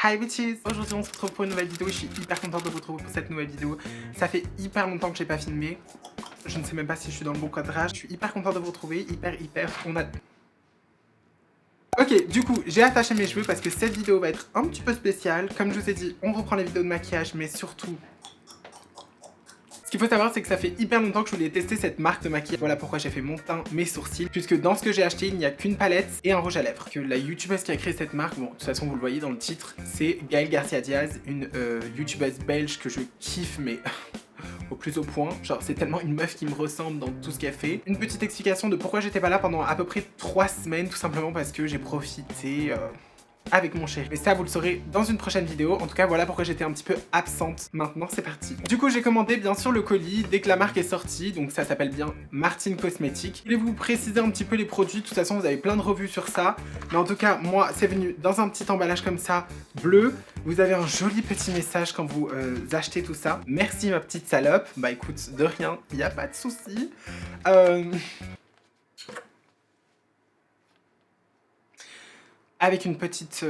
Hi bitches! Aujourd'hui on se retrouve pour une nouvelle vidéo, je suis hyper contente de vous retrouver pour cette nouvelle vidéo. Ça fait hyper longtemps que j'ai pas filmé, je ne sais même pas si je suis dans le bon cadrage. Je suis hyper contente de vous retrouver, on a... Ok, du coup, j'ai attaché mes cheveux parce que cette vidéo va être un petit peu spéciale. Comme je vous ai dit, on reprend les vidéos de maquillage, mais surtout... Ce qu'il faut savoir, c'est que ça fait hyper longtemps que je voulais tester cette marque de maquillage. Voilà pourquoi j'ai fait mon teint, mes sourcils, puisque dans ce que j'ai acheté, il n'y a qu'une palette et un rouge à lèvres. Que la youtubeuse qui a créé cette marque, bon, de toute façon, vous le voyez dans le titre, c'est Gaëlle Garcia Diaz, une youtubeuse belge que je kiffe, mais... au plus haut point, genre c'est tellement une meuf qui me ressemble dans tout ce qu'elle fait. Une petite explication de pourquoi j'étais pas là pendant à peu près 3 semaines, tout simplement parce que j'ai profité avec mon chéri. Mais ça vous le saurez dans une prochaine vidéo. En tout cas voilà pourquoi j'étais un petit peu absente. Maintenant c'est parti. Du coup j'ai commandé bien sûr le colis dès que la marque est sortie, donc ça s'appelle bien Martine Cosmetics. Je voulais vous préciser un petit peu les produits, de toute façon vous avez plein de revues sur ça. Mais en tout cas moi c'est venu dans un petit emballage comme ça, bleu. Vous avez un joli petit message quand vous achetez tout ça. Merci ma petite salope. Bah écoute, de rien, il n'y a pas de souci. Avec une petite...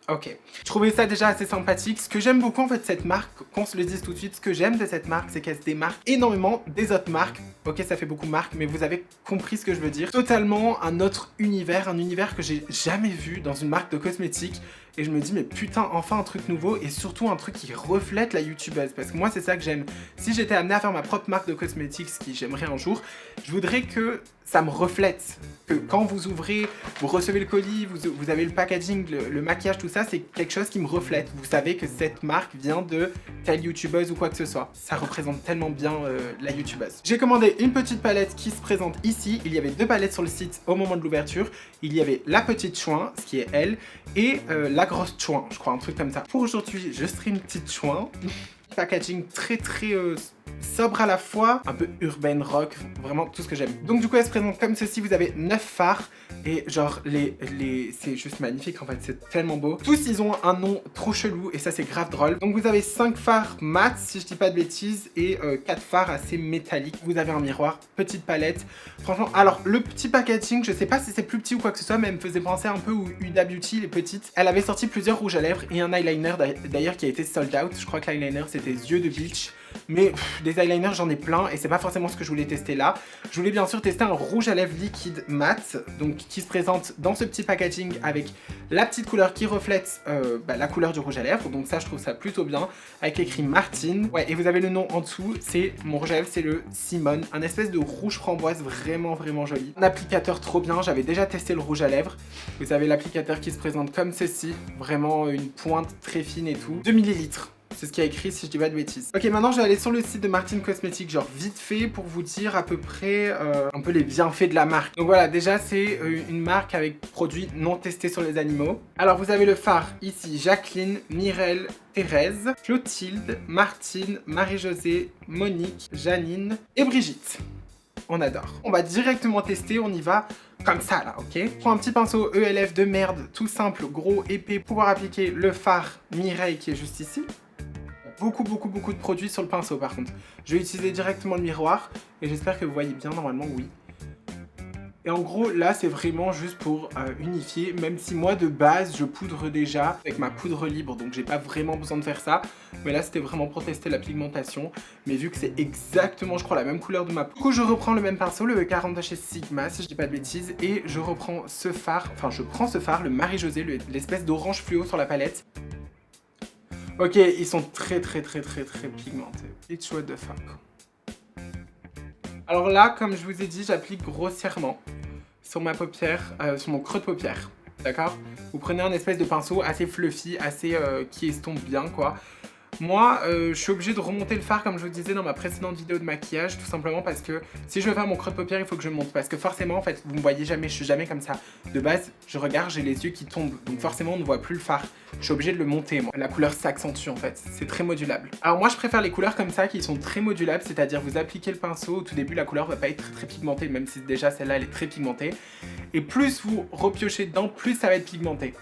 Ok. Je trouvais ça déjà assez sympathique. Ce que j'aime beaucoup en fait de cette marque, qu'on se le dise tout de suite, ce que j'aime de cette marque, c'est qu'elle se démarque énormément des autres marques. Ok, ça fait beaucoup marque, mais vous avez compris ce que je veux dire. Totalement un autre univers, un univers que j'ai jamais vu dans une marque de cosmétiques. Et je me dis, mais putain, enfin un truc nouveau et surtout un truc qui reflète la youtubeuse. Parce que moi, c'est ça que j'aime. Si j'étais amenée à faire ma propre marque de cosmétiques, ce qui j'aimerais un jour, je voudrais que ça me reflète. Que quand vous ouvrez, vous recevez le colis, vous avez le packaging, le maquillage, tout ça, c'est quelque chose qui me reflète. Vous savez que cette marque vient de telle youtubeuse ou quoi que ce soit. Ça représente tellement bien la youtubeuse. J'ai commandé une petite palette qui se présente ici. Il y avait 2 palettes sur le site au moment de l'ouverture. Il y avait la petite chouin, ce qui est elle, et la grosse chouin, je crois, un truc comme ça. Pour aujourd'hui, je serai une petite chouin. Packaging très sobre à la fois, un peu urban rock, vraiment tout ce que j'aime. Donc du coup elle se présente comme ceci, vous avez 9 fards et genre c'est juste magnifique en fait, c'est tellement beau. Tous ils ont un nom trop chelou et ça c'est grave drôle. Donc vous avez 5 fards mat si je dis pas de bêtises et 4 fards assez métalliques. Vous avez un miroir, petite palette. Franchement, alors le petit packaging, je sais pas si c'est plus petit ou quoi que ce soit, mais elle me faisait penser un peu au Huda Beauty, les petites. Elle avait sorti plusieurs rouges à lèvres et un eyeliner d'ailleurs qui a été sold out. Je crois que l'eyeliner c'était Yeux de Bleach. Mais des eyeliners j'en ai plein et c'est pas forcément ce que je voulais tester là. Je voulais bien sûr tester un rouge à lèvres liquide mat, donc qui se présente dans ce petit packaging avec la petite couleur qui reflète la couleur du rouge à lèvres. Donc ça je trouve ça plutôt bien, avec l'écrit Martine. Ouais, et vous avez le nom en dessous, c'est mon rouge à lèvres, c'est le Simone, un espèce de rouge framboise vraiment joli. Un applicateur trop bien, j'avais déjà testé le rouge à lèvres. Vous avez l'applicateur qui se présente comme ceci, vraiment une pointe très fine et tout. 2 ml. C'est ce qu'il y a écrit si je dis pas de bêtises. Ok, maintenant je vais aller sur le site de Martine Cosmetics, genre vite fait pour vous dire à peu près un peu les bienfaits de la marque. Donc voilà, déjà c'est une marque avec produits non testés sur les animaux. Alors vous avez le phare ici, Jacqueline, Mireille, Thérèse, Clotilde, Martine, Marie-Josée, Monique, Janine et Brigitte. On adore. On va directement tester, on y va comme ça là, ok? Prends un petit pinceau ELF de merde, tout simple, gros, épais, pour pouvoir appliquer le phare Mireille qui est juste ici. Beaucoup de produits sur le pinceau par contre. Je vais utiliser directement le miroir et j'espère que vous voyez bien, normalement oui. Et en gros là c'est vraiment juste pour unifier, même si moi de base je poudre déjà avec ma poudre libre, donc j'ai pas vraiment besoin de faire ça. Mais là c'était vraiment pour tester la pigmentation, mais vu que c'est exactement je crois la même couleur de ma peau. Du coup je reprends le même pinceau, le E40 de chez Sigma si je dis pas de bêtises, et je reprends ce phare, enfin je prends ce phare, le Marie-Josée, l'espèce d'orange fluo sur la palette. Ok, ils sont très pigmentés. It's what the fuck. Alors là, comme je vous ai dit, j'applique grossièrement sur ma paupière, sur mon creux de paupière. D'accord? Vous prenez un espèce de pinceau assez fluffy, assez qui estompe bien quoi. Moi, je suis obligée de remonter le fard comme je vous disais dans ma précédente vidéo de maquillage, tout simplement parce que si je veux faire mon creux de paupière, il faut que je monte. Parce que forcément, en fait, vous me voyez jamais, je suis jamais comme ça. De base, je regarde, j'ai les yeux qui tombent, donc forcément, on ne voit plus le fard. Je suis obligée de le monter, moi. La couleur s'accentue, en fait. C'est très modulable. Alors moi, je préfère les couleurs comme ça, qui sont très modulables, c'est-à-dire vous appliquez le pinceau, au tout début, la couleur va pas être très pigmentée, même si déjà celle-là, elle est très pigmentée. Et plus vous repiochez dedans, plus ça va être pigmenté.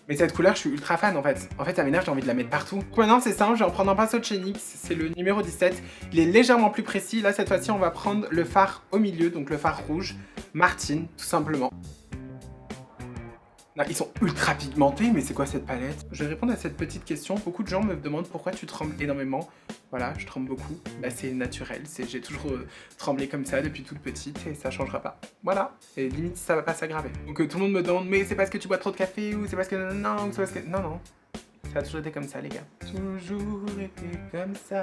Mais cette couleur, je suis ultra fan en fait. En fait, ça m'énerve, j'ai envie de la mettre partout. Donc maintenant, c'est simple, je vais en prendre un pinceau de chez NYX. C'est le numéro 17. Il est légèrement plus précis. Là, cette fois-ci, on va prendre le phare au milieu, donc le phare rouge. Martine, tout simplement. Là, ils sont ultra pigmentés, mais c'est quoi cette palette? Je vais répondre à cette petite question. Beaucoup de gens me demandent pourquoi tu trembles énormément. Voilà, je tremble beaucoup. Bah, c'est naturel. J'ai toujours tremblé comme ça depuis toute petite et ça changera pas. Voilà. Et limite, ça va pas s'aggraver. Donc tout le monde me demande, mais c'est parce que tu bois trop de café ou c'est parce que non, ou c'est parce que non, non. Ça a toujours été comme ça, les gars. Toujours été comme ça.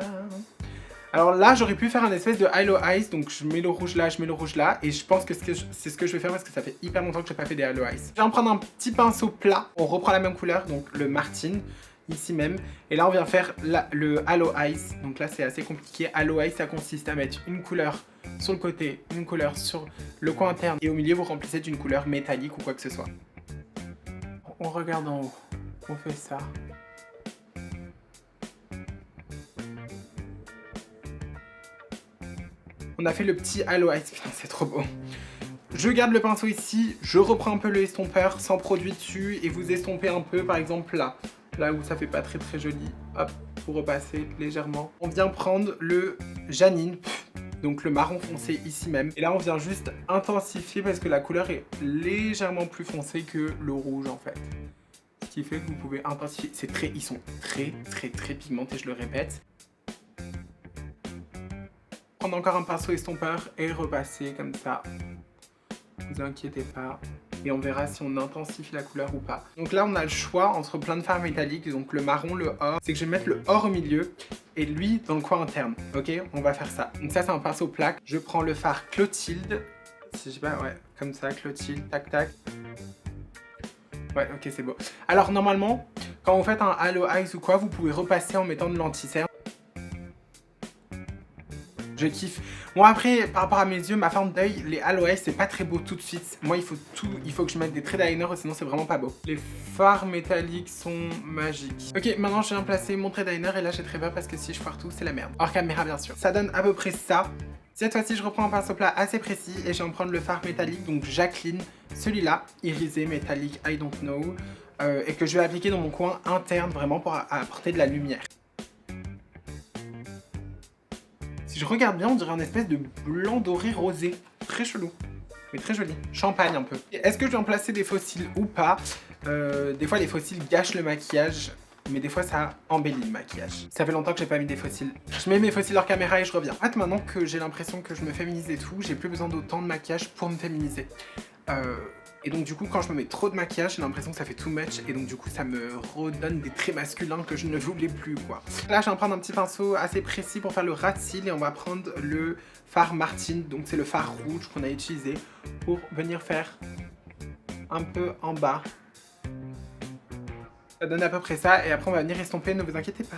Alors là, j'aurais pu faire un espèce de Halo Eyes, donc je mets le rouge là, je mets le rouge là, et je pense que c'est ce que je vais faire parce que ça fait hyper longtemps que j'ai pas fait des Halo Eyes. Je vais en prendre un petit pinceau plat, on reprend la même couleur, donc le Martin, ici même, et là on vient faire le Halo Eyes, donc là c'est assez compliqué. Halo Eyes, ça consiste à mettre une couleur sur le côté, une couleur sur le coin interne, et au milieu vous remplissez d'une couleur métallique ou quoi que ce soit. On regarde en haut, on fait ça. On a fait le petit Halo Eyes, putain c'est trop beau. Je garde le pinceau ici, je reprends un peu le estompeur sans produit dessus et vous estompez un peu par exemple là. Là où ça fait pas très très joli. Hop, vous repassez légèrement. On vient prendre le Janine, donc le marron foncé ici même. Et là on vient juste intensifier parce que la couleur est légèrement plus foncée que le rouge en fait. Ce qui fait que vous pouvez intensifier. Ils sont très pigmentés, je le répète. Prendre encore un pinceau estompeur et repasser comme ça. Ne vous inquiétez pas. Et on verra si on intensifie la couleur ou pas. Donc là, on a le choix entre plein de fards métalliques. Donc le marron, le or. C'est que je vais mettre le or au milieu et lui dans le coin interne. Ok, on va faire ça. Donc ça, c'est un pinceau plaque. Je prends le fard Clotilde. Si je sais pas, ouais, comme ça, Clotilde, tac, tac. Ouais, ok, c'est beau. Alors normalement, quand vous faites un Halo Eyes ou quoi, vous pouvez repasser en mettant de l'anti-cerne. Je kiffe. Bon après, par rapport à mes yeux, ma forme d'œil, les Halo Eyes, c'est pas très beau tout de suite. Moi, il faut que je mette des traits d'eyeliner, sinon c'est vraiment pas beau. Les fards métalliques sont magiques. Ok, maintenant je viens placer mon trait d'eyeliner et là j'ai très peur parce que si je foire tout, c'est la merde. Hors caméra, bien sûr. Ça donne à peu près ça. Cette fois-ci, je reprends un pinceau plat assez précis et je vais en prendre le fard métallique, donc Jacqueline, celui-là, irisé, métallique, I don't know, et que je vais appliquer dans mon coin interne, vraiment pour apporter de la lumière. Si je regarde bien, on dirait un espèce de blanc doré rosé. Très chelou, mais très joli. Champagne un peu. Est-ce que je vais en placer des faux cils ou pas? Des fois, les faux cils gâchent le maquillage, mais des fois, ça embellit le maquillage. Ça fait longtemps que j'ai pas mis des faux cils. Je mets mes faux cils hors caméra et je reviens. En fait, maintenant que j'ai l'impression que je me féminise et tout, j'ai plus besoin d'autant de maquillage pour me féminiser. Et donc du coup quand je me mets trop de maquillage j'ai l'impression que ça fait too much et donc du coup ça me redonne des traits masculins que je ne voulais plus quoi. Là je vais prendre un petit pinceau assez précis pour faire le ras de cils et on va prendre le fard Martin, donc c'est le fard rouge qu'on a utilisé pour venir faire un peu en bas. Ça donne à peu près ça et après on va venir estomper, ne vous inquiétez pas.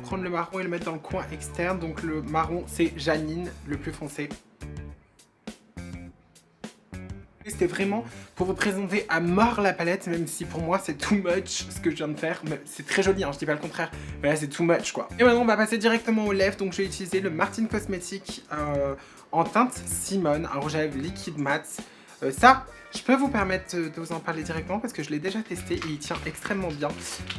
Prendre le marron et le mettre dans le coin externe, donc le marron c'est Janine, le plus foncé. C'était vraiment pour vous présenter à mort la palette, même si pour moi c'est too much ce que je viens de faire. C'est très joli, hein, je dis pas le contraire, mais là c'est too much quoi. Et maintenant on va passer directement aux lèvres, donc je vais utiliser le Martin Cosmetics en teinte Simone, un rouge à lèvres liquide mat. Ça, je peux vous permettre de vous en parler directement parce que je l'ai déjà testé et il tient extrêmement bien.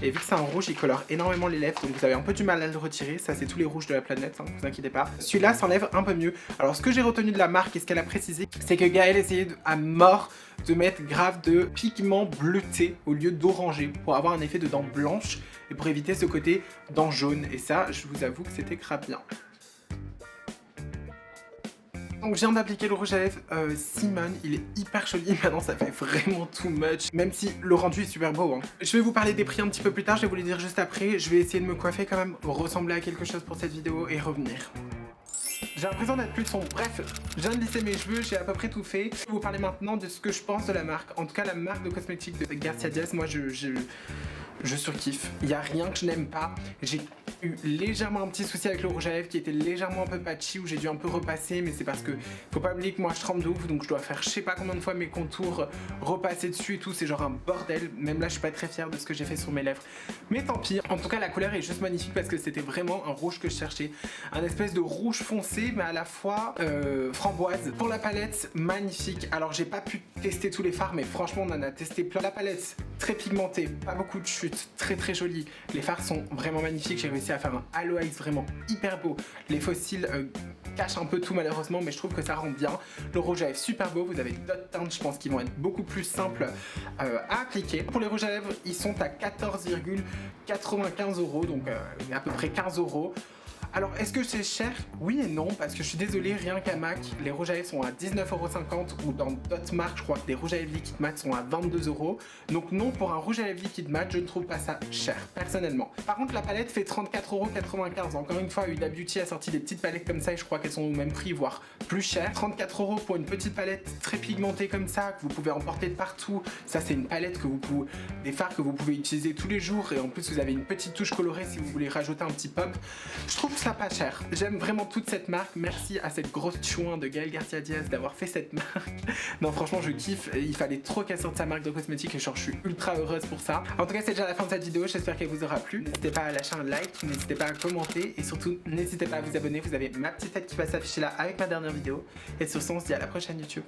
Et vu que c'est un rouge, il colore énormément les lèvres, donc vous avez un peu du mal à le retirer. Ça, c'est tous les rouges de la planète, hein, vous inquiétez pas. Celui-là s'enlève un peu mieux. Alors, ce que j'ai retenu de la marque et ce qu'elle a précisé, c'est que Gaëlle essayait à mort de mettre grave de pigments bleutés au lieu d'orangé pour avoir un effet de dents blanches et pour éviter ce côté dents jaunes. Et ça, je vous avoue que c'était grave bien. Donc je viens d'appliquer le rouge à lèvres Simone, il est hyper joli, maintenant ça fait vraiment too much, même si le rendu est super beau. Hein. Je vais vous parler des prix un petit peu plus tard, je vais vous les dire juste après, je vais essayer de me coiffer quand même, ressembler à quelque chose pour cette vidéo et revenir. J'ai l'impression d'être plus sombre. Bref, je viens de lisser mes cheveux, j'ai à peu près tout fait. Je vais vous parler maintenant de ce que je pense de la marque, en tout cas la marque de cosmétiques de Garcia Diaz, moi je surkiffe. Il n'y a rien que je n'aime pas. J'ai eu légèrement un petit souci avec le rouge à lèvres qui était légèrement un peu patchy où j'ai dû un peu repasser, mais c'est parce que faut pas oublier que moi je trempe de ouf donc je dois faire je sais pas combien de fois mes contours, repasser dessus et tout, c'est genre un bordel. Même là je suis pas très fière de ce que j'ai fait sur mes lèvres. Mais tant pis, en tout cas la couleur est juste magnifique parce que c'était vraiment un rouge que je cherchais. Un espèce de rouge foncé mais à la fois framboise. Pour la palette, magnifique. Alors j'ai pas pu tester tous les fards mais franchement on en a testé plein. La palette très pigmentée, pas beaucoup de chutes, très jolie. Les fards sont vraiment magnifiques, j'ai réussi à faire un Halo Eyes vraiment hyper beau. Les faux cils cache un peu tout malheureusement, mais je trouve que ça rend bien. Le rouge à lèvres super beau, vous avez d'autres teintes je pense qui vont être beaucoup plus simples à appliquer. Pour les rouges à lèvres, ils sont à 14,95 €, donc à peu près 15 €. Alors, est-ce que c'est cher? Oui et non, parce que je suis désolé, rien qu'à MAC, les rouges à lèvres sont à 19,50 € ou dans d'autres marques, je crois que des rouges à lèvres liquide mat sont à 22 €. Donc non, pour un rouge à lèvres liquide mat, je ne trouve pas ça cher, personnellement. Par contre, la palette fait 34,95 €. Encore une fois, Huda Beauty a sorti des petites palettes comme ça et je crois qu'elles sont au même prix, voire plus cher. 34 € pour une petite palette très pigmentée comme ça, que vous pouvez emporter de partout. Ça, c'est une palette que vous pouvez, des fards que vous pouvez utiliser tous les jours et en plus, vous avez une petite touche colorée si vous voulez rajouter un petit pop. Je trouve ça pas cher. J'aime vraiment toute cette marque. Merci à cette grosse chouin de Gaël Garcia Diaz d'avoir fait cette marque. Non, franchement, je kiffe. Il fallait trop qu'elle sorte sa marque de cosmétiques et genre, je suis ultra heureuse pour ça. En tout cas, c'est déjà la fin de cette vidéo. J'espère qu'elle vous aura plu. N'hésitez pas à lâcher un like, n'hésitez pas à commenter et surtout, n'hésitez pas à vous abonner. Vous avez ma petite tête qui va s'afficher là avec ma dernière vidéo. Et sur ce, on se dit à la prochaine YouTube.